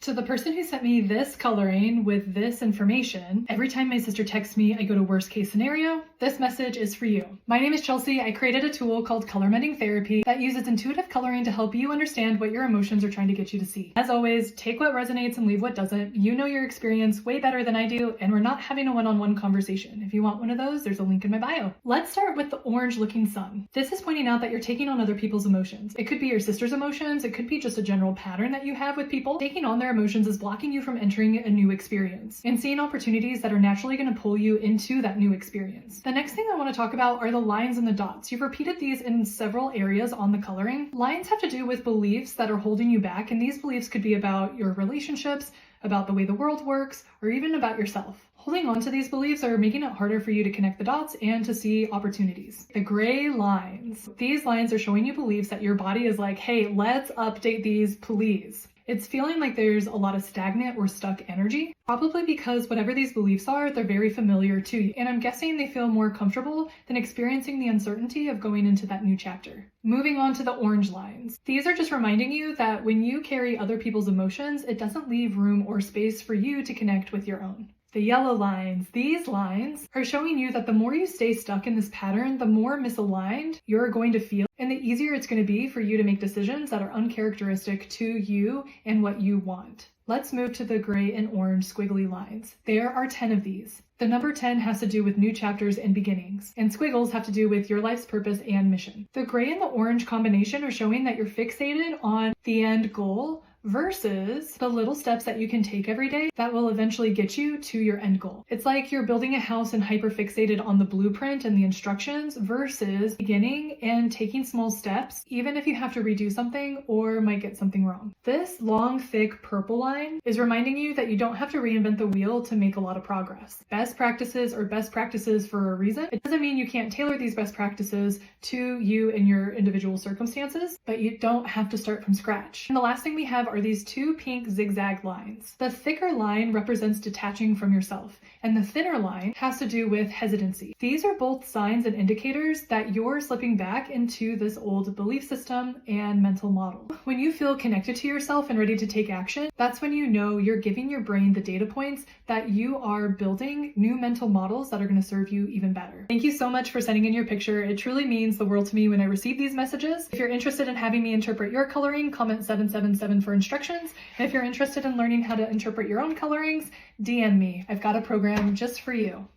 To the person who sent me this coloring with this information, every time my sister texts me, I go to worst case scenario, this message is for you. My name is Chelsea. I created a tool called Color Mending Therapy that uses intuitive coloring to help you understand what your emotions are trying to get you to see. As always, take what resonates and leave what doesn't. You know your experience way better than I do, and we're not having a one-on-one conversation. If you want one of those, there's a link in my bio. Let's start with the orange looking sun. This is pointing out that you're taking on other people's emotions. It could be your sister's emotions. It could be just a general pattern that you have with people. Taking on their emotions is blocking you from entering a new experience and seeing opportunities that are naturally going to pull you into that new experience. The next thing I want to talk about are the lines and the dots. You've repeated these in several areas on the coloring. Lines have to do with beliefs that are holding you back, and these beliefs could be about your relationships, about the way the world works, or even about yourself. Holding on to these beliefs are making it harder for you to connect the dots and to see opportunities. The gray lines. These lines are showing you beliefs that your body is like, hey, let's update these, please. It's feeling like there's a lot of stagnant or stuck energy, probably because whatever these beliefs are, they're very familiar to you. And I'm guessing they feel more comfortable than experiencing the uncertainty of going into that new chapter. Moving on to the orange lines. These are just reminding you that when you carry other people's emotions, it doesn't leave room or space for you to connect with your own. The yellow lines. These lines are showing you that the more you stay stuck in this pattern, the more misaligned you're going to feel, and the easier it's going to be for you to make decisions that are uncharacteristic to you and what you want. Let's move to the gray and orange squiggly lines. There are 10 of these. The number 10 has to do with new chapters and beginnings, and squiggles have to do with your life's purpose and mission. The gray and the orange combination are showing that you're fixated on the end goal versus the little steps that you can take every day that will eventually get you to your end goal. It's like you're building a house and hyper-fixated on the blueprint and the instructions versus beginning and taking small steps, even if you have to redo something or might get something wrong. This long, thick purple line is reminding you that you don't have to reinvent the wheel to make a lot of progress. Best practices are best practices for a reason. It doesn't mean you can't tailor these best practices to you and your individual circumstances, but you don't have to start from scratch. And the last thing we have are these two pink zigzag lines. The thicker line represents detaching from yourself, and the thinner line has to do with hesitancy. These are both signs and indicators that you're slipping back into this old belief system and mental model. When you feel connected to yourself and ready to take action, that's when you know you're giving your brain the data points that you are building new mental models that are going to serve you even better. Thank you so much for sending in your picture. It truly means the world to me when I receive these messages. If you're interested in having me interpret your coloring, comment 777 for instructions. And if you're interested in learning how to interpret your own colorings, DM me. I've got a program just for you.